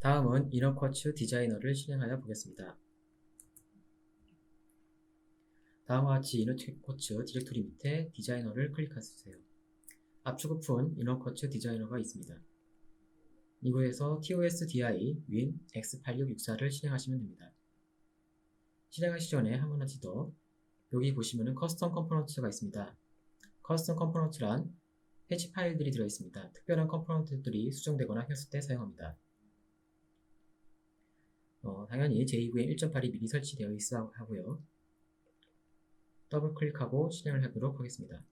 다음은 이너쿼츠 디자이너를 실행하여 보겠습니다. 다음과 같이 이너쿼츠 디렉토리 밑에 디자이너를 클릭해주세요. 압축 오픈 이너쿼츠 디자이너가 있습니다. 이곳에서 TOSDI win X8664를 실행하시면 됩니다. 실행하시기 전에 한 가지 더, 여기 보시면은 커스텀 컴포넌트가 있습니다. 커스텀 컴포넌트란 패치 파일들이 들어있습니다. 특별한 컴포넌트들이 수정되거나 켰을 때 사용합니다. 당연히 JVM 1.8이 미리 설치되어 있어 하고요. 더블 클릭하고 실행을 해보도록 하겠습니다.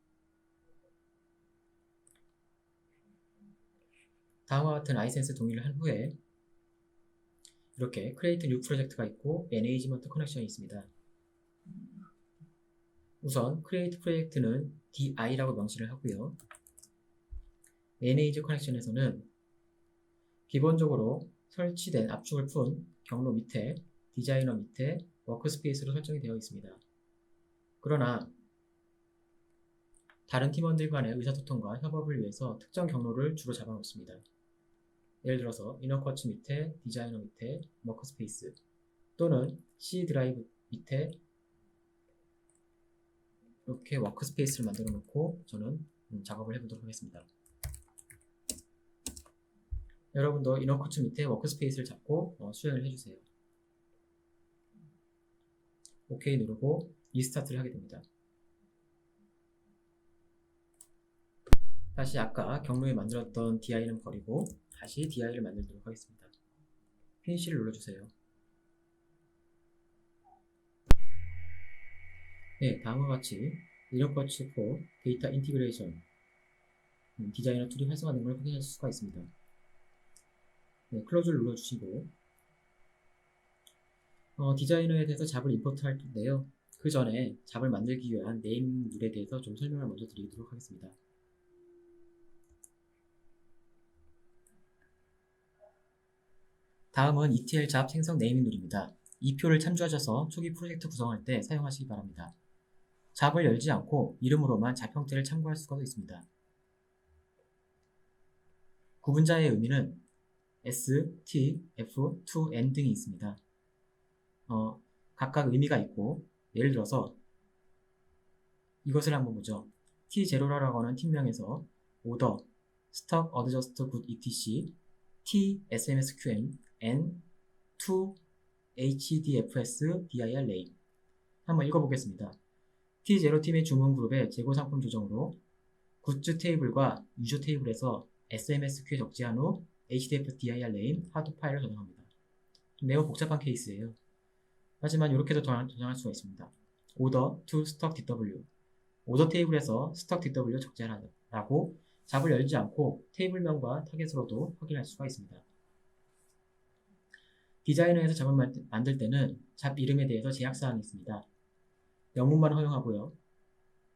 다음과 같은 라이센스 동의를 한 후에 이렇게 Create New Project가 있고 Management Connection이 있습니다. 우선 Create Project는 DI라고 명시를 하고요. Manage Connection에서는 기본적으로 설치된 압축을 푼 경로 밑에 디자이너 밑에 워크스페이스로 설정이 되어 있습니다. 그러나 다른 팀원들 간의 의사소통과 협업을 위해서 특정 경로를 주로 잡아놓습니다. 예를 들어서 이너쿼츠 밑에 디자이너 밑에 워크스페이스 또는 C 드라이브 밑에 이렇게 워크스페이스를 만들어 놓고 저는 작업을 해보도록 하겠습니다. 여러분도 이너쿼츠 밑에 워크스페이스를 잡고 수행을 해주세요. OK 누르고 리스타트를 하게 됩니다. 다시 아까 경로에 만들었던 DI는 버리고 다시 DI를 만들도록 하겠습니다. 피니시를 눌러주세요. 네, 다음과 같이 이너쿼츠 4 데이터 인티그레이션 디자이너 툴이 활성화된 걸 확인할 수가 있습니다. 네, 클로즈를 눌러주시고 디자이너에 대해서 잡을 임포트 할 텐데요. 그 전에 잡을 만들기 위한 네이밍 룰에 대해서 좀 설명을 먼저 드리도록 하겠습니다. 다음은 ETL 잡 생성 네이밍 룰입니다. 이 표를 참조하셔서 초기 프로젝트 구성할 때 사용하시기 바랍니다. 잡을 열지 않고 이름으로만 잡 형태를 참고할 수가 있습니다. 구분자의 의미는 S, T, F, to, N 등이 있습니다. 각각 의미가 있고 예를 들어서 이것을 한번 보죠. T0라고 하는 팀명에서 order, stock, adjust, good, etc, T, SMSQN, N, to, HDFS, dir, lay 한번 읽어보겠습니다. T0 팀의 주문 그룹의 재고 상품 조정으로 굿즈 테이블과 유저 테이블에서 SMSQ에 적재한 후 HDFS, dir, lay 하드 파일을 저장합니다. 매우 복잡한 케이스예요. 하지만 이렇게도 저장할 수가 있습니다. order to stock DW 오더 테이블에서 stock DW 적재하라고 잡을 열지 않고 테이블명과 타겟으로도 확인할 수가 있습니다. 디자이너에서 잡을 만들 때는 잡 이름에 대해서 제약사항이 있습니다. 영문만 허용하고요.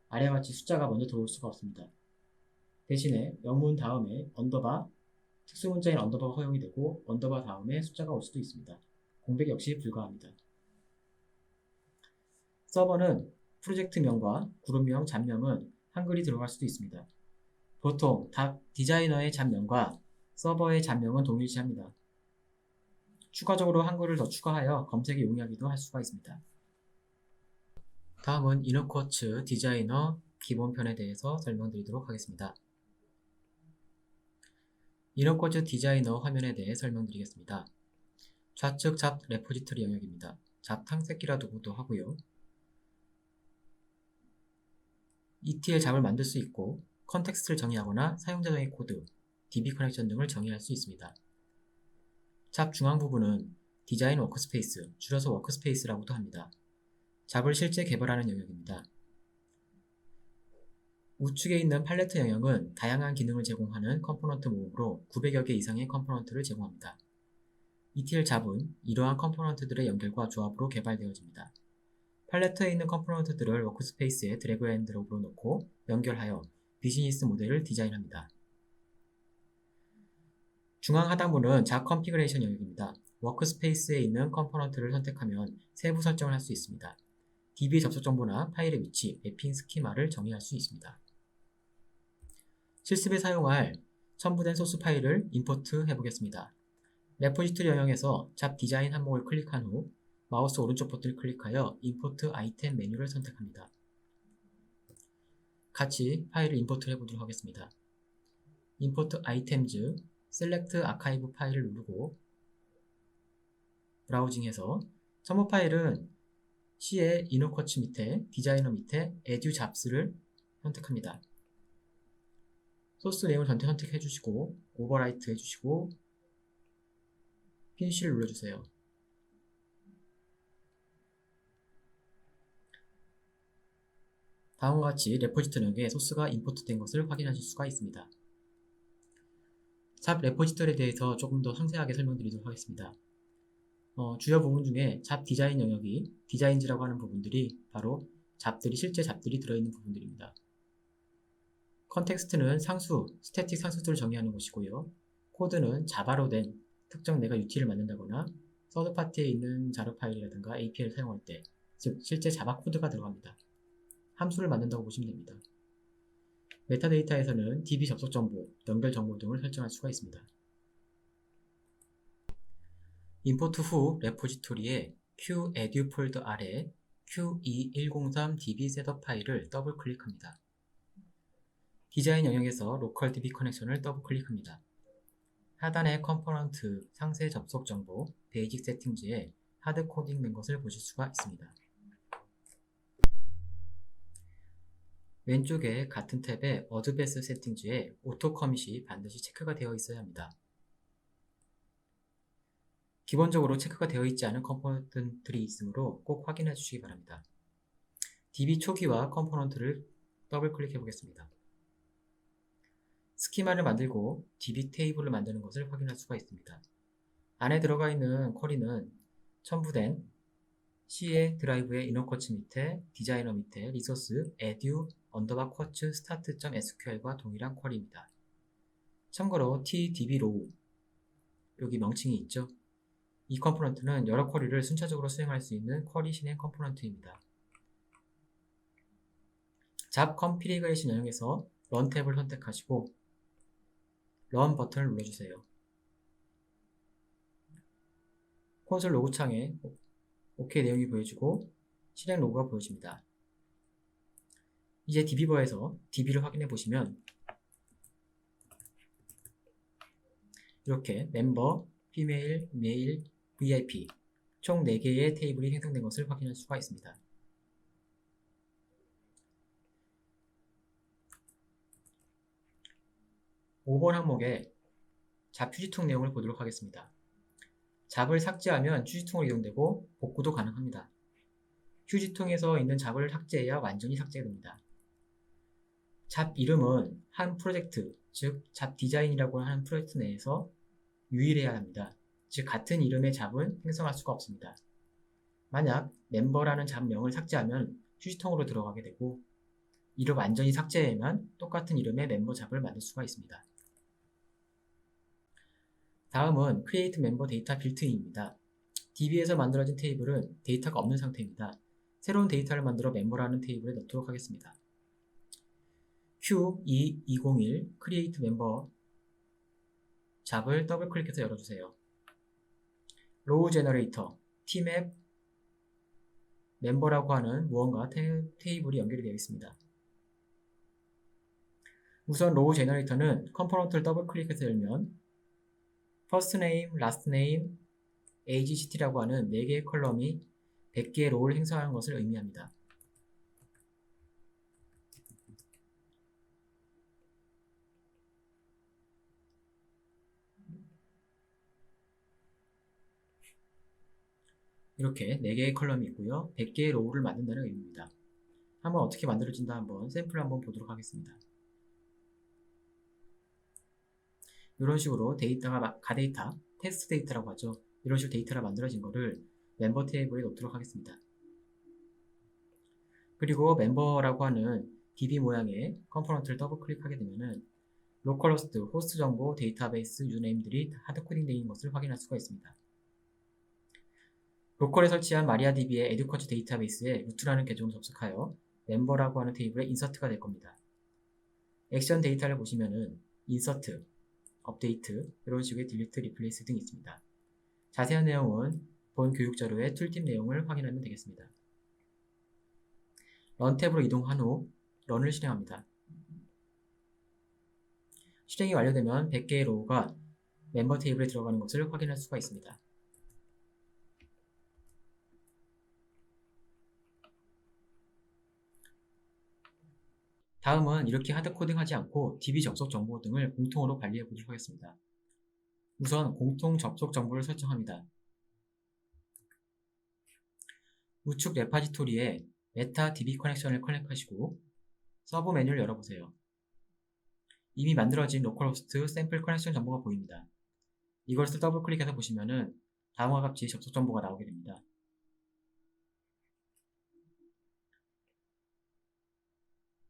아래와 같이 숫자가 먼저 들어올 수가 없습니다. 대신에 영문 다음에 언더바, 특수문자인 언더바가 허용이 되고 언더바 다음에 숫자가 올 수도 있습니다. 공백 역시 불가합니다. 서버는 프로젝트명과 그룹명, 잡명은 한글이 들어갈 수도 있습니다. 보통 디자이너의 잡명과 서버의 잡명은 동일시합니다. 추가적으로 한글을 더 추가하여 검색에 용이하기도 할 수가 있습니다. 다음은 이너쿼츠 디자이너 기본편에 대해서 설명드리도록 하겠습니다. 이너쿼츠 디자이너 화면에 대해 설명드리겠습니다. 좌측 잡 레포지터리 영역입니다. 잡 탕새끼라고도 하고요. ETL 잡을 만들 수 있고 컨텍스트를 정의하거나 사용자 정의 코드, DB 커넥션 등을 정의할 수 있습니다. 잡 중앙 부분은 디자인 워크스페이스, 줄여서 워크스페이스라고도 합니다. 잡을 실제 개발하는 영역입니다. 우측에 있는 팔레트 영역은 다양한 기능을 제공하는 컴포넌트 모음으로 900여 개 이상의 컴포넌트를 제공합니다. ETL 잡은 이러한 컴포넌트들의 연결과 조합으로 개발되어집니다. 팔레트에 있는 컴포넌트들을 워크스페이스에 드래그 앤 드롭으로 넣고 연결하여 비즈니스 모델을 디자인합니다. 중앙 하단부는 잡 컨피그레이션 영역입니다. 워크스페이스에 있는 컴포넌트를 선택하면 세부 설정을 할 수 있습니다. DB 접속 정보나 파일의 위치, 매핑 스키마를 정의할 수 있습니다. 실습에 사용할 첨부된 소스 파일을 임포트 해보겠습니다. 레포지토리 영역에서 잡 디자인 항목을 클릭한 후 마우스 오른쪽 버튼을 클릭하여 임포트 아이템 메뉴를 선택합니다. 같이 파일을 임포트를 해보도록 하겠습니다. 임포트 아이템즈, 셀렉트 아카이브 파일을 누르고 브라우징해서 첨부 파일은 C의 이너커츠 밑에 디자이너 밑에 에듀 잡스를 선택합니다. 소스 내용을 전체 선택해 주시고 오버라이트 해주시고 피니쉬를 눌러주세요. 다음과 같이 레포지토리 영역에 소스가 임포트된 것을 확인하실 수가 있습니다. 잡 레포지토리에 대해서 조금 더 상세하게 설명드리도록 하겠습니다. 주요 부분 중에 잡 디자인 영역이 디자인즈라고 하는 부분들이 바로 실제 잡들이 들어있는 부분들입니다. 컨텍스트는 상수, 스태틱 상수들을 정의하는 것이고요. 코드는 자바로 된 특정 내가 UT를 만든다거나 서드파티에 있는 자료 파일이라든가 API를 사용할 때, 즉 실제 자바 코드가 들어갑니다. 함수를 만든다고 보시면 됩니다. 메타데이터에서는 DB 접속 정보, 연결 정보 등을 설정할 수가 있습니다. 임포트 후 레포지토리에 QEDU 폴더 아래 QE103DB 셋업 파일을 더블 클릭합니다. 디자인 영역에서 로컬 DB 커넥션을 더블 클릭합니다. 하단의 컴포넌트 상세 접속 정보 베이직 세팅즈에 하드 코딩된 것을 보실 수가 있습니다. 왼쪽에 같은 탭에 어드밴스 세팅즈에 오토 커밋이 반드시 체크가 되어 있어야 합니다. 기본적으로 체크가 되어 있지 않은 컴포넌트들이 있으므로 꼭 확인해 주시기 바랍니다. DB 초기화 컴포넌트를 더블 클릭해 보겠습니다. 스키마를 만들고 DB 테이블을 만드는 것을 확인할 수가 있습니다. 안에 들어가 있는 쿼리는 첨부된 C의 드라이브의 이너커츠 밑에 디자이너 밑에 리소스 edu _quotes start.sql과 동일한 쿼리입니다. 참고로 tdbrow 여기 명칭이 있죠. 이 컴포넌트는 여러 쿼리를 순차적으로 수행할 수 있는 쿼리 실행 컴포넌트입니다. 잡 컨피그레이션 영역에서 런 탭을 선택하시고 런 버튼을 눌러주세요. 콘솔 로그 창에 OK 내용이 보여지고 실행 로그가 보여집니다. 이제 DB버에서 DB를 확인해 보시면 이렇게 멤버, 피메일, 메일, VIP 총 4개의 테이블이 생성된 것을 확인할 수가 있습니다. (5번) 항목에 잡 휴지통 내용을 보도록 하겠습니다. 잡을 삭제하면 휴지통으로 이동되고 복구도 가능합니다. 휴지통에서 있는 잡을 삭제해야 완전히 삭제됩니다. 잡 이름은 한 프로젝트, 즉 잡 디자인이라고 하는 프로젝트 내에서 유일해야 합니다. 즉 같은 이름의 잡은 생성할 수가 없습니다. 만약 멤버라는 잡명을 삭제하면 휴지통으로 들어가게 되고 이를 완전히 삭제해야만 똑같은 이름의 멤버 잡을 만들 수가 있습니다. 다음은 Create Member Data Built-in입니다. DB에서 만들어진 테이블은 데이터가 없는 상태입니다. 새로운 데이터를 만들어 멤버라는 테이블에 넣도록 하겠습니다. Q2201 Create Member 잡을 더블 클릭해서 열어주세요. 로우 제너레이터, tmap, 멤버라고 하는 무언가 테이블이 연결이 되어 있습니다. 우선 로우 제너레이터는 컴포넌트를 더블 클릭해서 열면 first name, last name, age, city라고 하는 4개의 컬럼이 100개의 로우를 생성하는 것을 의미합니다. 이렇게 4개의 컬럼이 있고요. 100개의 로우를 만든다는 의미입니다. 한번 어떻게 만들어진다 한번 샘플 한번 보도록 하겠습니다. 이런 식으로 데이터가 가데이터, 테스트 데이터라고 하죠. 이런 식으로 데이터가 만들어진 거를 멤버 테이블에 놓도록 하겠습니다. 그리고 멤버라고 하는 DB 모양의 컴포넌트를 더블 클릭하게 되면은 로컬호스트, 호스트 정보, 데이터베이스, 유네임들이 하드코딩 되어 있는 것을 확인할 수가 있습니다. 로컬에 설치한 마리아DB의 에듀커츠 데이터베이스에 루트라는 계정을 접속하여 멤버라고 하는 테이블에 인서트가 될 겁니다. 액션 데이터를 보시면은 인서트, 업데이트, 이런 식의 딜리트, 리플레이스 등이 있습니다. 자세한 내용은 본 교육자료의 툴팁 내용을 확인하면 되겠습니다. 런 탭으로 이동한 후 런을 실행합니다. 실행이 완료되면 100개의 로우가 멤버 테이블에 들어가는 것을 확인할 수가 있습니다. 다음은 이렇게 하드코딩하지 않고 DB 접속 정보 등을 공통으로 관리해 보도록 하겠습니다. 우선 공통 접속 정보를 설정합니다. 우측 레파지토리에 메타 DB 커넥션을 클릭하시고 서브 메뉴를 열어보세요. 이미 만들어진 로컬호스트 샘플 커넥션 정보가 보입니다. 이것을 더블 클릭해서 보시면은 다음과 같이 접속 정보가 나오게 됩니다.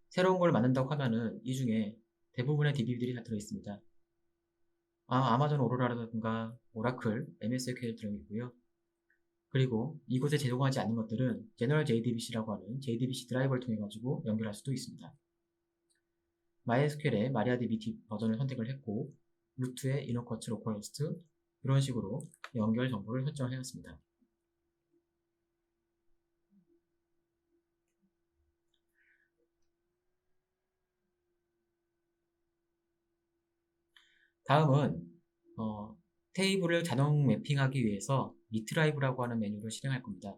새로운 걸 만든다고 하면은 이 중에 대부분의 DB들이 다 들어있습니다. 아마존 오로라라든가 오라클, MSSQL 들어있고요. 그리고 이곳에 제공하지 않는 것들은 General JDBC라고 하는 JDBC 드라이버를 통해 가지고 연결할 수도 있습니다. MySQL의 MariaDB 버전을 선택을 했고 루트의 이너커츠 로컬호스트 이런 식으로 연결 정보를 설정을 해놨습니다. 다음은 테이블을 자동 매핑하기 위해서 리트라이브라고 하는 메뉴를 실행할 겁니다.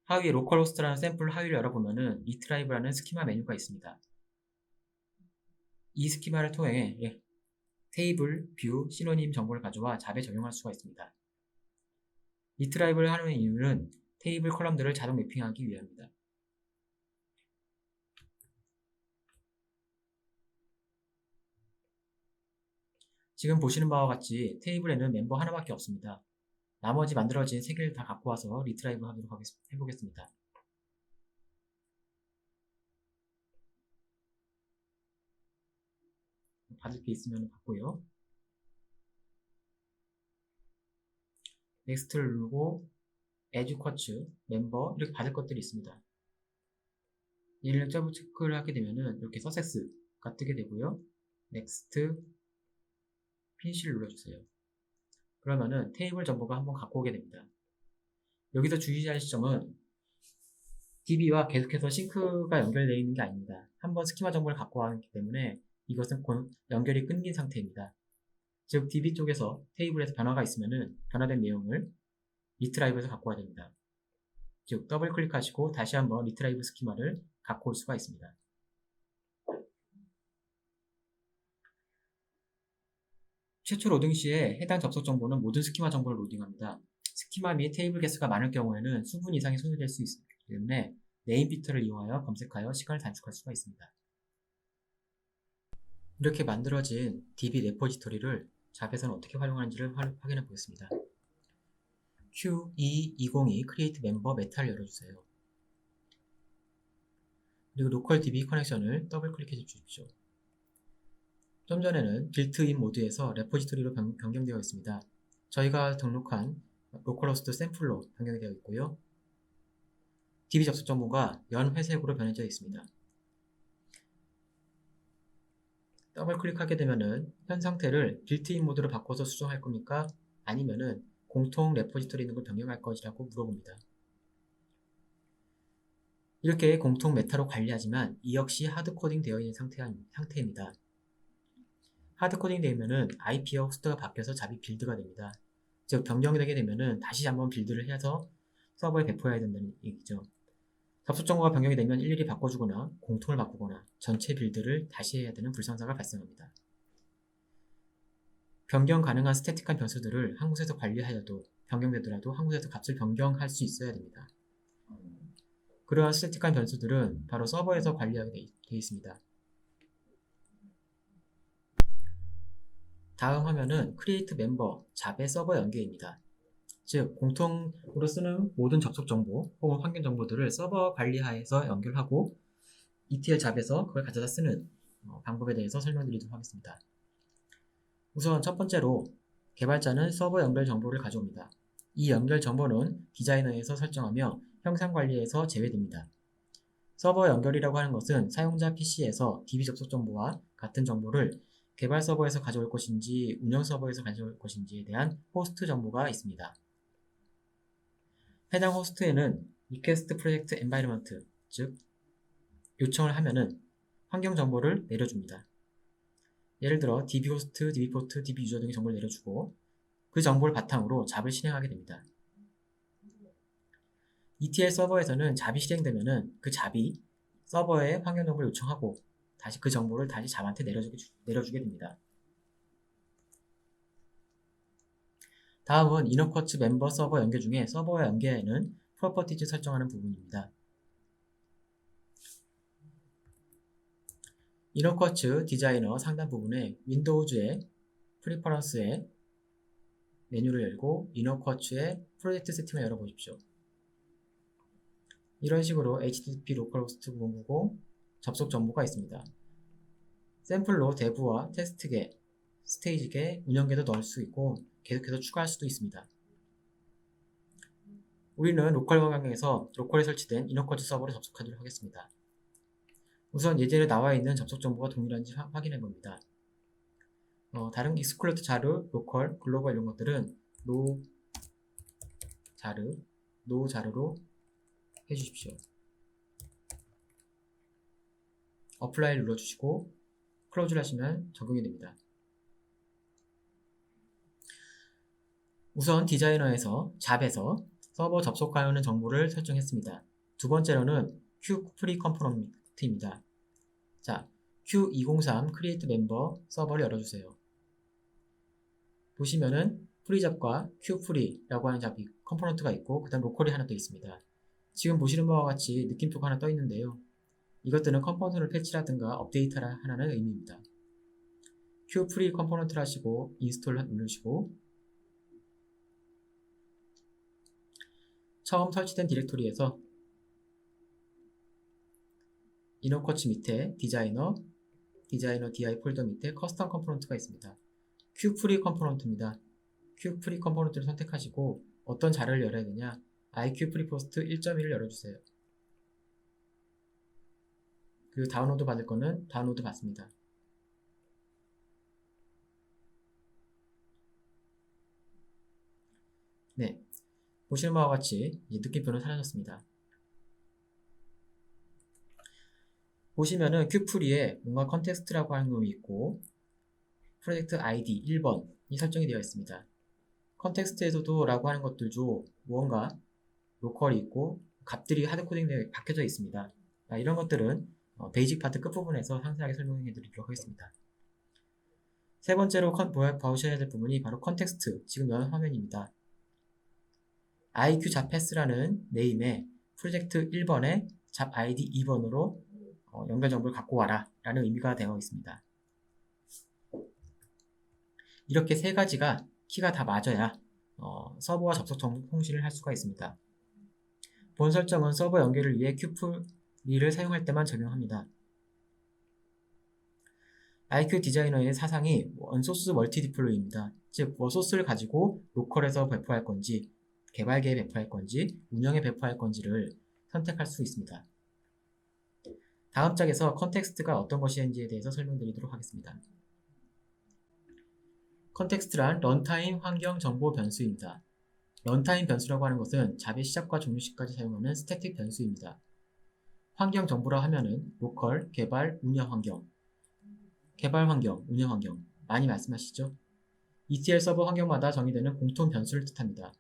하위에 로컬호스트라는 샘플 하위를 열어보면은 리트라이브라는 스키마 메뉴가 있습니다. 이 스키마를 통해 테이블, 뷰, 시노님 정보를 가져와 잡에 적용할 수가 있습니다. 리트라이브를 하는 이유는 테이블 컬럼들을 자동 매핑하기 위함입니다. 지금 보시는 바와 같이 테이블에는 멤버 하나밖에 없습니다. 나머지 만들어진 3개를 다 갖고 와서 리트라이브 하도록 해보겠습니다. 받을 게 있으면 받고요. 넥스트를 누르고 에듀쿼츠, 멤버 이렇게 받을 것들이 있습니다. 얘를 더블 체크를 하게 되면은 이렇게 서섹스가 뜨게 되고요. 넥스트, 피니시를 눌러주세요. 그러면은 테이블 정보가 한번 갖고 오게 됩니다. 여기서 주의할 점은 DB와 계속해서 싱크가 연결되어 있는 게 아닙니다. 한번 스키마 정보를 갖고 왔기 때문에 이것은 연결이 끊긴 상태입니다. 즉 DB 쪽에서 테이블에서 변화가 있으면은 변화된 내용을 리트라이브에서 갖고 와야 됩니다. 즉 더블 클릭하시고 다시 한번 리트라이브 스키마를 갖고 올 수가 있습니다. 최초 로딩 시에 해당 접속 정보는 모든 스키마 정보를 로딩합니다. 스키마 및 테이블 개수가 많을 경우에는 수분 이상이 소요될 수 있기 때문에 네임비트를 이용하여 검색하여 시간을 단축할 수가 있습니다. 이렇게 만들어진 DB 레포지토리를 잡에서는 어떻게 활용하는지를 확인해 보겠습니다. Q2202 Create Member Meta를 열어주세요. 그리고 로컬 DB 커넥션을 더블 클릭해 주십시오. 좀 전에는 빌트인 모드에서 레포지토리로 변경되어 있습니다. 저희가 등록한 로컬호스트 샘플로 변경이 되어 있고요. DB 접속 정보가 연회색으로 변해져 있습니다. 더블 클릭하게 되면은 현 상태를 빌트인 모드로 바꿔서 수정할 겁니까? 아니면은 공통 레포지토리 있는 걸 변경할 것이라고 물어봅니다. 이렇게 공통 메타로 관리하지만 이 역시 하드코딩 되어 있는 상태입니다. 하드코딩 되면은 IP와 호스트가 바뀌어서 잡이 빌드가 됩니다. 즉 변경되게 되면은 다시 한번 빌드를 해서 서버에 배포해야 된다는 얘기죠. 접속 정보가 변경이 되면 일일이 바꿔주거나 공통을 바꾸거나 전체 빌드를 다시 해야 되는 불상사가 발생합니다. 변경 가능한 스태틱한 변수들을 한 곳에서 관리하여도 변경되더라도 한 곳에서 값을 변경할 수 있어야 됩니다. 그러한 스태틱한 변수들은 바로 서버에서 관리하게 되어 있습니다. 다음 화면은 Create Member, 잡의 서버 연계입니다. 즉 공통으로 쓰는 모든 접속 정보 혹은 환경 정보들을 서버 관리하에서 연결하고 ETL 잡에서 그걸 가져다 쓰는 방법에 대해서 설명드리도록 하겠습니다. 우선 첫 번째로 개발자는 서버 연결 정보를 가져옵니다. 이 연결 정보는 디자이너에서 설정하며 형상 관리에서 제외됩니다. 서버 연결이라고 하는 것은 사용자 PC에서 DB 접속 정보와 같은 정보를 개발 서버에서 가져올 것인지 운영 서버에서 가져올 것인지에 대한 호스트 정보가 있습니다. 해당 호스트에는 request project environment, 즉 요청을 하면은 환경 정보를 내려줍니다. 예를 들어 db host, db port, db user 등의 정보를 내려주고 그 정보를 바탕으로 잡을 실행하게 됩니다. ETL 서버에서는 잡이 실행되면은 그 잡이 서버에 환경 정보를 요청하고 다시 그 정보를 다시 잡한테 내려주게 됩니다. 다음은 이너쿼츠 멤버 서버 연계 중에 서버와 연계에는 프로퍼티즈 설정하는 부분입니다. 이너쿼츠 디자이너 상단 부분에 윈도우즈의 프리퍼런스의 메뉴를 열고 이너쿼츠의 프로젝트 세팅을 열어보십시오. 이런 식으로 HTTP 로컬호스트 090 접속 정보가 있습니다. 샘플로 대부와 테스트계, 스테이지계, 운영계도 넣을 수 있고 계속해서 추가할 수도 있습니다. 우리는 로컬 환경에서 로컬에 설치된 이너쿼츠 서버를 접속하도록 하겠습니다. 우선 예제로 나와 있는 접속 정보가 동일한지 확인해 봅니다. 다른 익스클루드 자르, 로컬, 글로벌 이런 것들은 노 자르로 해주십시오. 어플라이를 눌러주시고 클로즈를 하시면 적용이 됩니다. 우선 디자이너에서 잡에서 서버 접속하려는 정보를 설정했습니다. 두 번째로는 Q 프리 컴포넌트입니다. 자, Q203 크리에이트 멤버 서버를 열어주세요. 보시면은 프리잡과 Q프리라고 하는 잡이 컴포넌트가 있고 그 다음 로컬이 하나 더 있습니다. 지금 보시는 바와 같이 느낌표가 하나 떠 있는데요. 이것들은 컴포넌트를 패치라든가 업데이트하라는 의미입니다. Q프리 컴포넌트를 하시고 인스톨 누르시고 처음 설치된 디렉토리에서 이너쿼츠 밑에 디자이너 DI 폴더 밑에 커스텀 컴포넌트가 있습니다. Q프리 컴포넌트입니다. Q프리 컴포넌트를 선택하시고 어떤 자료를 열어야 되냐 iQFreePost 1.1을 열어주세요. 그리고 다운로드 받을 거는 다운로드 받습니다. 네, 보시는 바와 같이 이제 느낌표는 사라졌습니다. 보시면은 큐프리에 뭔가 컨텍스트라고 하는 놈이 있고 프로젝트 ID 1번이 설정이 되어 있습니다. 컨텍스트에서도 라고 하는 것들도 무언가 로컬이 있고 값들이 하드코딩 되어 박혀져 있습니다. 이런 것들은 베이직 파트 끝부분에서 상세하게 설명해 드리도록 하겠습니다. 세 번째로 보셔야 될 부분이 바로 컨텍스트, 지금 연 화면입니다. IQ 잡 패스라는 네임에 프로젝트 1번에 잡 ID 2번으로 연결 정보를 갖고 와라 라는 의미가 되어 있습니다. 이렇게 세 가지가 키가 다 맞아야 서버와 접속 통신을 할 수가 있습니다. 본 설정은 서버 연결을 위해 큐프리를 사용할 때만 적용합니다. IQ 디자이너의 사상이 원소스 멀티 디플로이입니다. 즉, 원소스를 가지고 로컬에서 배포할 건지, 개발계에 배포할 건지, 운영에 배포할 건지를 선택할 수 있습니다. 다음 장에서 컨텍스트가 어떤 것인지에 대해서 설명드리도록 하겠습니다. 컨텍스트란 런타임 환경 정보 변수입니다. 런타임 변수라고 하는 것은 잡의 시작과 종료 시까지 사용하는 스태틱 변수입니다. 환경 정보라 하면은 로컬, 개발, 운영 환경, 개발 환경, 운영 환경 많이 말씀하시죠? ETL 서버 환경마다 정의되는 공통 변수를 뜻합니다.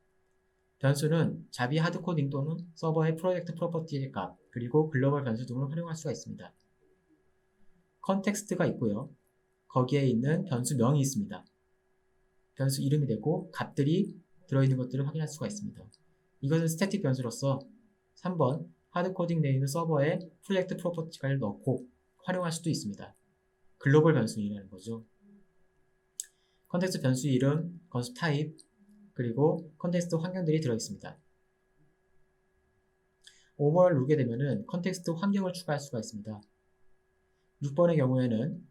변수는 잡이 하드코딩 또는 서버의 프로젝트 프로퍼티의 값, 그리고 글로벌 변수 등을 활용할 수가 있습니다. 컨텍스트가 있고요. 거기에 있는 변수명이 있습니다. 변수 이름이 되고 값들이 들어있는 것들을 확인할 수가 있습니다. 이것은 스태틱 변수로서 3번 하드코딩 되어 있는 서버에 프로젝트 프로퍼티를 넣고 활용할 수도 있습니다. 글로벌 변수라는 거죠. 컨텍스트 변수 이름, 건수 타입, 그리고 컨텍스트 환경들이 들어있습니다. 오버를 누르게 되면은 컨텍스트 환경을 추가할 수가 있습니다. 6번의 경우에는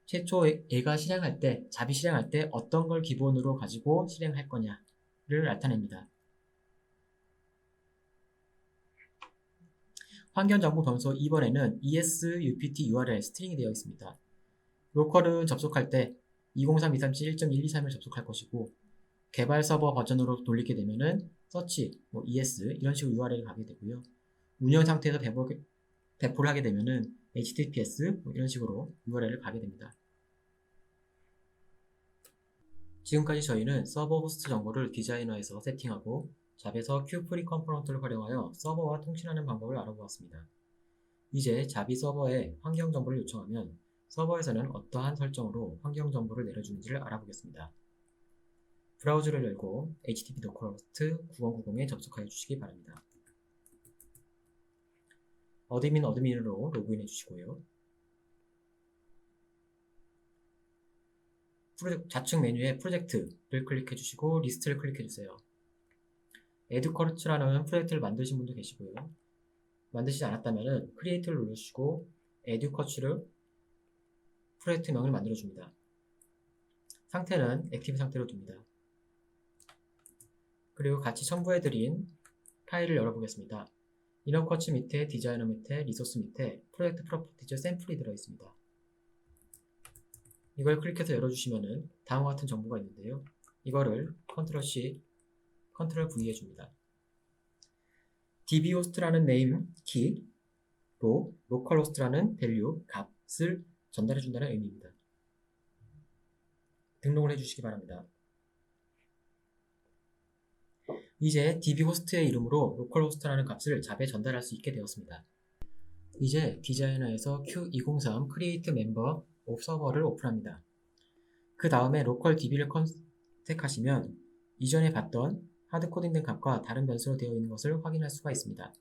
최초 얘가 실행할 때, 잡이 실행할 때 어떤 걸 기본으로 가지고 실행할 거냐를 나타냅니다. 환경정보 변수 2번에는 ES, UPT, URL 스트링이 되어 있습니다. 로컬은 접속할 때 203237.123을 접속할 것이고 개발 서버 버전으로 돌리게 되면은 서치, ES 이런 식으로 URL을 가게 되고요. 운영 상태에서 배포를 하게 되면은 HTTPS 이런 식으로 URL을 가게 됩니다. 지금까지 저희는 서버 호스트 정보를 디자이너에서 세팅하고 잡에서 큐프리 컴포넌트를 활용하여 서버와 통신하는 방법을 알아보았습니다. 이제 잡이 서버에 환경 정보를 요청하면 서버에서는 어떠한 설정으로 환경 정보를 내려주는지를 알아보겠습니다. 브라우저를 열고 http localhost 9090에 접속하여 주시기 바랍니다. 어드민으로 로그인해 주시고요. 좌측 메뉴에 프로젝트를 클릭해 주시고 리스트를 클릭해 주세요. 에듀커츠라는 프로젝트를 만드신 분도 계시고요. 만드시지 않았다면 크리에이트를 눌러주시고 에듀커츠를 프로젝트명을 만들어 줍니다. 상태는 액티브 상태로 둡니다. 그리고 같이 첨부해드린 파일을 열어보겠습니다. 이너커츠 밑에 디자이너 밑에 리소스 밑에 프로젝트 프로퍼티즈 샘플이 들어있습니다. 이걸 클릭해서 열어주시면은 다음과 같은 정보가 있는데요. 이거를 컨트롤 C, 컨트롤 V 해줍니다. dbhost라는 네임 키로 localhost라는 밸류 값을 전달해준다는 의미입니다. 등록을 해주시기 바랍니다. 이제 dbhost의 이름으로 localhost라는 값을 잡에 전달할 수 있게 되었습니다. 이제 디자이너에서 Q203 Create Member of Server를 오픈합니다. 그 다음에 local db를 선택하시면 이전에 봤던 하드코딩된 값과 다른 변수로 되어 있는 것을 확인할 수가 있습니다.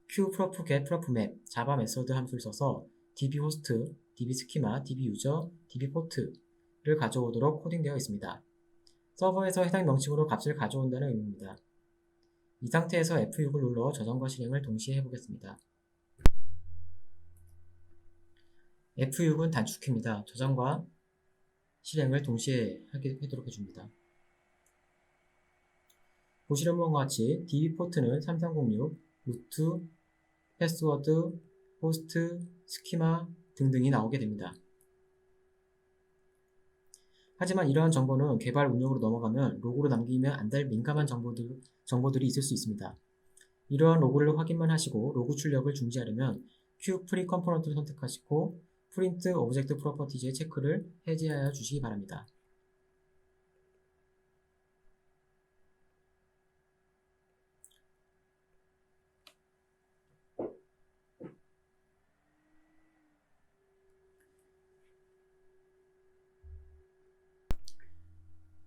qprof get prof map 자바 메서드 함수를 써서 dbhost, dbschema, dbuser, dbport를 가져오도록 코딩되어 있습니다. 서버에서 해당 명칭으로 값을 가져온다는 의미입니다. 이 상태에서 F6을 눌러 저장과 실행을 동시에 해보겠습니다. F6은 단축키입니다. 저장과 실행을 동시에 하도록 해줍니다. 보시는 바와 같이 dbport는 3306, 루트, 패스워드, 호스트, 스키마 등등이 나오게 됩니다. 하지만 이러한 정보는 개발 운영으로 넘어가면 로고로 남기면 안 될 민감한 정보들이 있을 수 있습니다. 이러한 로고를 확인만 하시고 로고 출력을 중지하려면 qpree 컴포넌트를 선택하시고 프린트 오브젝트 프로퍼티즈의 체크를 해제하여 주시기 바랍니다.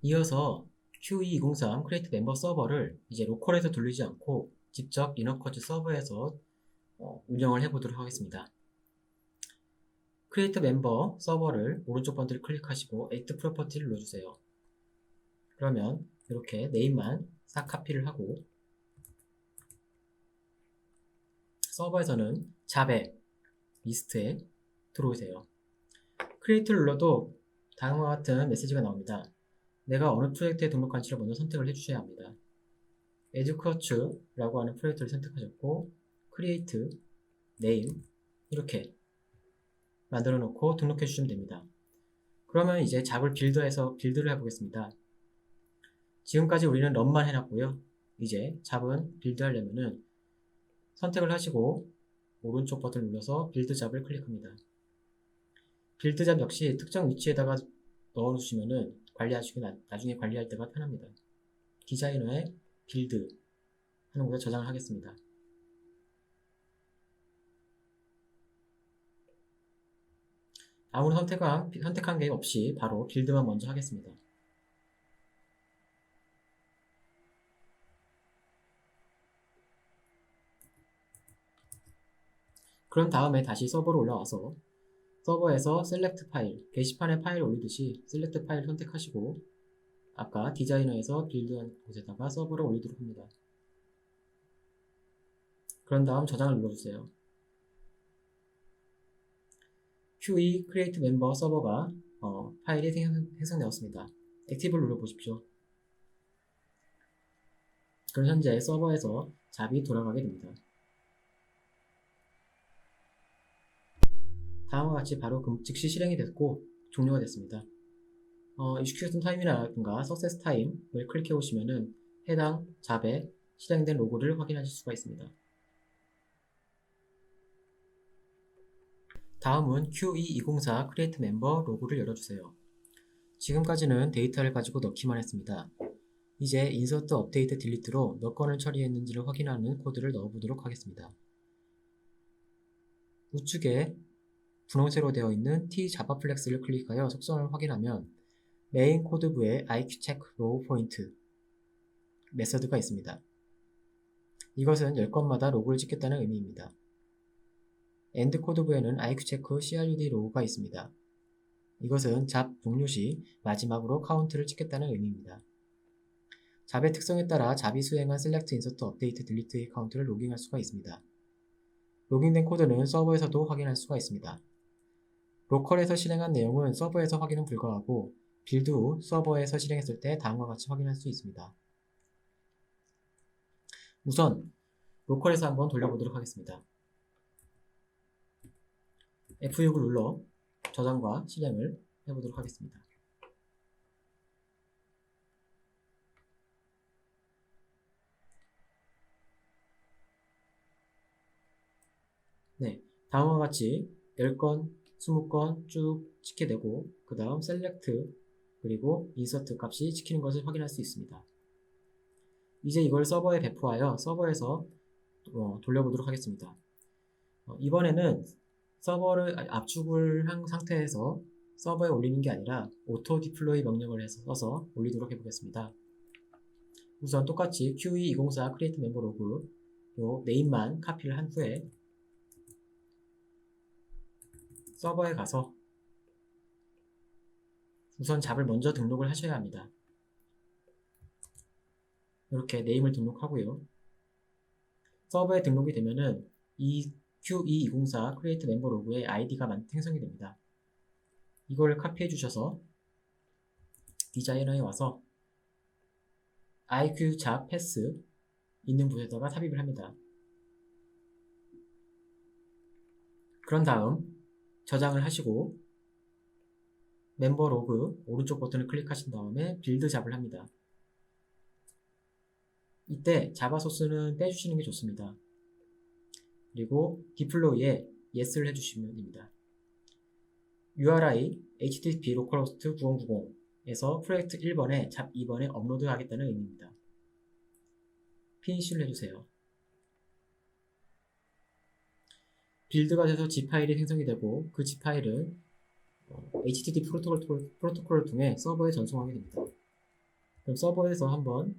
이어서 Q203 크리에이트 멤버 서버를 이제 로컬에서 돌리지 않고 직접 이너커즈 서버에서 운영을 해보도록 하겠습니다. 크리에이트 멤버 서버를 오른쪽 번트를 클릭하시고 Add 프로퍼티를 눌러주세요. 그러면 이렇게 네임만 싹 카피를 하고 서버에서는 잡의 리스트에 들어오세요. 크리에이트를 눌러도 다음과 같은 메시지가 나옵니다. 내가 어느 프로젝트에 등록한지를 먼저 선택을 해주셔야 합니다. 에듀커츠라고 하는 프로젝트를 선택하셨고 크리에이트, 네임 이렇게 만들어 놓고 등록해 주시면 됩니다. 그러면 이제 잡을 빌드를 해보겠습니다. 지금까지 우리는 런만 해놨고요. 이제 잡은 빌드 하려면은 선택을 하시고 오른쪽 버튼을 눌러서 빌드 잡을 클릭합니다. 빌드 잡 역시 특정 위치에다가 넣어주시면은 나중에 관리할 때가 편합니다. 디자이너의 빌드 하는 곳에 저장을 하겠습니다. 아무런 선택한 게 없이 바로 빌드만 먼저 하겠습니다. 그런 다음에 다시 서버로 올라와서 서버에서 셀렉트 파일, 게시판에 파일 올리듯이 셀렉트 파일 선택하시고 아까 디자이너에서 빌드한 곳에다가 서버를 올리도록 합니다. 그런 다음 저장을 눌러주세요. QE Create Member 서버가 파일이 생성되었습니다. 액티브를 눌러보십시오. 그럼 현재 서버에서 잡이 돌아가게 됩니다. 다음과 같이 바로 즉시 실행이 됐고 종료가 됐습니다. execution time이라든가 success time을 클릭해 보시면은 해당 잡에 실행된 로고를 확인하실 수가 있습니다. 다음은 QE204 create member 로고를 열어주세요. 지금까지는 데이터를 가지고 넣기만 했습니다. 이제 insert, update, delete로 몇 건을 처리했는지를 확인하는 코드를 넣어보도록 하겠습니다. 우측에 분홍색으로 되어 있는 T 자바 플렉스를 클릭하여 속성을 확인하면 메인 코드부에 IQcheck row point 메서드가 있습니다. 이것은 10건마다 로그를 찍겠다는 의미입니다. 엔드 코드부에는 IQcheck CRUD 로우가 있습니다. 이것은 잡 종료 시 마지막으로 카운트를 찍겠다는 의미입니다. 잡의 특성에 따라 잡이 수행한 select, insert, update, delete의 카운트를 로깅할 수가 있습니다. 로깅된 코드는 서버에서도 확인할 수가 있습니다. 로컬에서 실행한 내용은 서버에서 확인은 불가하고 빌드 후 서버에서 실행했을 때 다음과 같이 확인할 수 있습니다. 우선 로컬에서 한번 돌려보도록 하겠습니다. F6을 눌러 저장과 실행을 해보도록 하겠습니다. 네, 다음과 같이 10건, 20건 쭉 찍게 되고 그 다음 select 그리고 insert 값이 찍히는 것을 확인할 수 있습니다. 이제 이걸 서버에 배포하여 서버에서 돌려보도록 하겠습니다. 이번에는 서버를 압축을 한 상태에서 서버에 올리는 게 아니라 auto deploy 명령을 써서 올리도록 해보겠습니다. 우선 똑같이 QE204 create member log 요 네임만 카피를 한 후에 서버에 가서 우선 잡을 먼저 등록을 하셔야 합니다. 이렇게 네임을 등록하고요. 서버에 등록이 되면은 이 QE204 create member log의 ID가 생성이 됩니다. 이걸 카피해 주셔서 디자이너에 와서 IQ잡 패스 있는 곳에다가 삽입을 합니다. 그런 다음 저장을 하시고 멤버 로그 오른쪽 버튼을 클릭하신 다음에 빌드 잡을 합니다. 이때 자바 소스는 빼주시는 게 좋습니다. 그리고 디플로이에 yes를 해주시면 됩니다. URI http localhost 9090에서 프로젝트 1번에 잡 2번에 업로드 하겠다는 의미입니다. 피니쉬를 해주세요. 빌드가 돼서 zip 파일이 생성이 되고 그 zip 파일은 HTTP 프로토콜을 통해 서버에 전송하게 됩니다. 그럼 서버에서 한번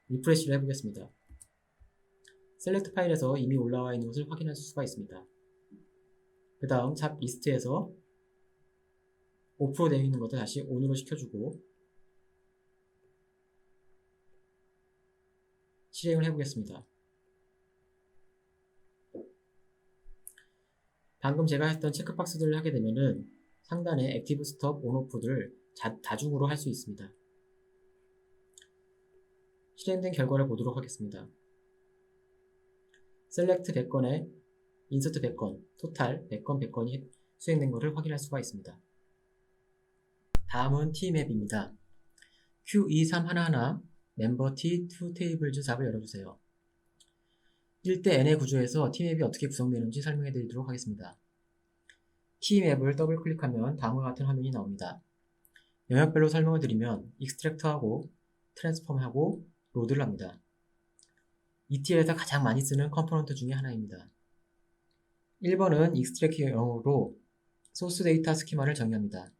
리프레시를 해보겠습니다. 셀렉트 파일에서 이미 올라와 있는 것을 확인할 수가 있습니다. 그 다음 잡 리스트에서 오프로 되어 있는 것을 다시 온으로 시켜주고 실행을 해보겠습니다. 방금 제가 했던 체크박스들을 하게 되면은 상단에 액티브 스톱 온오프를 다중으로 할 수 있습니다. 실행된 결과를 보도록 하겠습니다. 셀렉트 100건에 인서트 100건, 토탈 100건 100건이 수행된 것을 확인할 수가 있습니다. 다음은 T맵입니다. Q2311 멤버 T2 테이블즈 잡을 열어주세요. 1대 N의 구조에서 T맵이 어떻게 구성되는지 설명해 드리도록 하겠습니다. T맵을 더블 클릭하면 다음과 같은 화면이 나옵니다. 영역별로 설명을 드리면 익스트랙트하고 트랜스폼하고 로드를 합니다. ETL에서 가장 많이 쓰는 컴포넌트 중에 하나입니다. 1번은 익스트랙트 영역으로 소스 데이터 스키마를 정의합니다.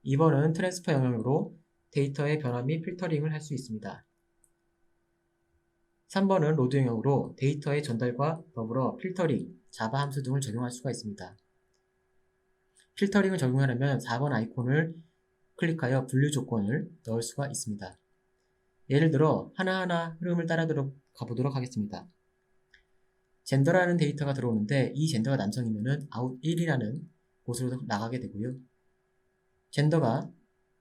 2번은 트랜스퍼 영역으로 데이터의 변화 및 필터링을 할 수 있습니다. 3번은 로드 영역으로 데이터의 전달과 더불어 필터링, 자바 함수 등을 적용할 수가 있습니다. 필터링을 적용하려면 4번 아이콘을 클릭하여 분류 조건을 넣을 수가 있습니다. 예를 들어 하나하나 흐름을 따라 가보도록 하겠습니다. 젠더라는 데이터가 들어오는데 이 젠더가 남성이면은 out 1이라는 곳으로 나가게 되고요. 젠더가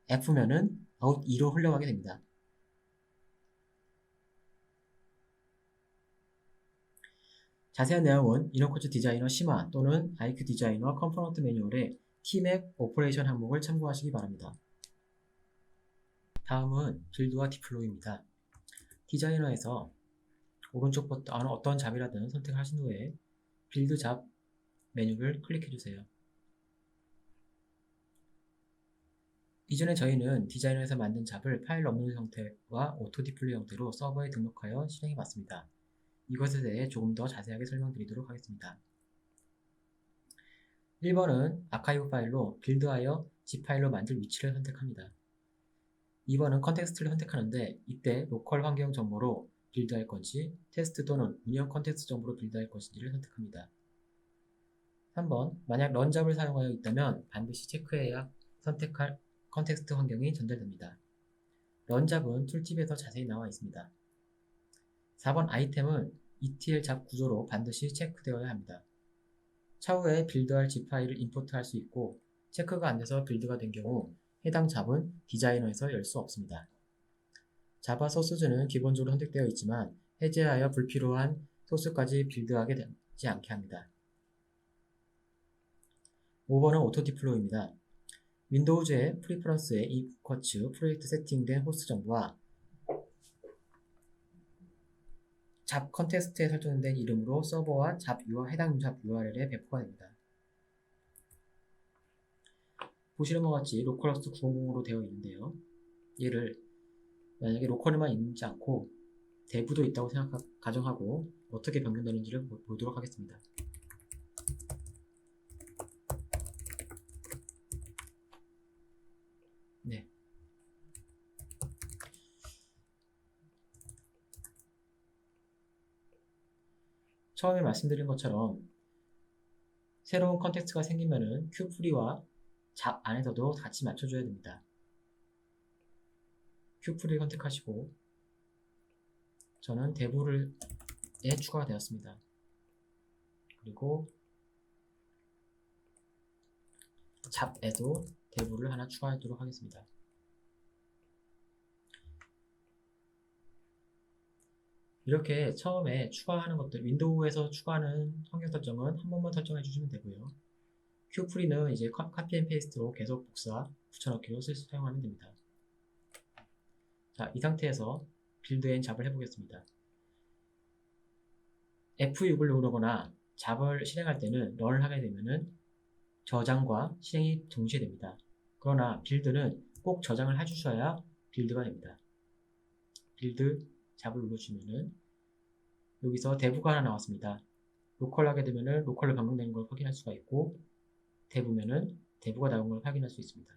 F면은 out 2로 흘러가게 됩니다. 자세한 내용은 이너코츠 디자이너 심화 또는 IQ 디자이너 컴포넌트 매뉴얼의 T맵 오퍼레이션 항목을 참고하시기 바랍니다. 다음은 빌드와 디플로이입니다. 디자이너에서 오른쪽 버튼 어떤 잡이라든 선택하신 후에 빌드 잡 메뉴를 클릭해주세요. 이전에 저희는 디자이너에서 만든 잡을 파일 업로드 형태와 오토 디플레이 형태로 서버에 등록하여 실행해봤습니다. 이것에 대해 조금 더 자세하게 설명드리도록 하겠습니다. 1번은 아카이브 파일로 빌드하여 zip 파일로 만들 위치를 선택합니다. 2번은 컨텍스트를 선택하는데 이때 로컬 환경 정보로 빌드할 건지 테스트 또는 운영 컨텍스트 정보로 빌드할 것인지를 선택합니다. 3번 만약 런 잡을 사용하여 있다면 반드시 체크해야 선택할 컨텍스트 환경이 전달됩니다. 런 잡은 툴팁에서 자세히 나와 있습니다. 4번 아이템은 ETL 잡 구조로 반드시 체크되어야 합니다. 차후에 빌드할 zip 파일을 임포트할 수 있고 체크가 안 돼서 빌드가 된 경우 해당 잡은 디자이너에서 열 수 없습니다. 자바 소스즈는 기본적으로 선택되어 있지만 해제하여 불필요한 소스까지 빌드하게 되지 않게 합니다. 5번은 오토 디플로이입니다. 윈도우즈의 프리퍼런스에 이쿼츠 프로젝트 세팅된 호스트 정보와 잡 컨텍스트에 설정된 이름으로 서버와 해당 잡 URL에 배포가 됩니다. 보시는 것 같이 로컬호스트 900으로 되어 있는데요. 얘를 만약에 로컬에만 있지 않고 대부도 있다고 가정하고 어떻게 변경되는지를 보도록 하겠습니다. 네. 처음에 말씀드린 것처럼 새로운 컨텍스트가 생기면은 큐프리와 잡 안에서도 같이 맞춰줘야 됩니다. 큐프리 선택하시고 저는 대부에 추가가 되었습니다. 그리고 잡에도 대부를 하나 추가하도록 하겠습니다. 이렇게 처음에 추가하는 것들, 윈도우에서 추가하는 환경 설정은 한 번만 설정해 주시면 되고요. 큐프리는 이제 카피 앤 페이스트로 계속 붙여넣기로 사용하면 됩니다. 자, 이 상태에서 빌드 앤 잡을 해보겠습니다. F6을 누르거나 잡을 실행할 때는 런을 하게 되면은 저장과 실행이 동시에 됩니다. 그러나 빌드는 꼭 저장을 해주셔야 빌드가 됩니다. 빌드 잡을 눌러주면은 여기서 대부가 하나 나왔습니다. 로컬 하게 되면은 로컬로 변경되는 걸 확인할 수가 있고 대부면은 대부가 나온 걸 확인할 수 있습니다.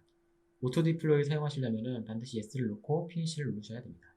오토 디플로이 사용하시려면은 반드시 yes를 놓고 피니시를 누르셔야 됩니다.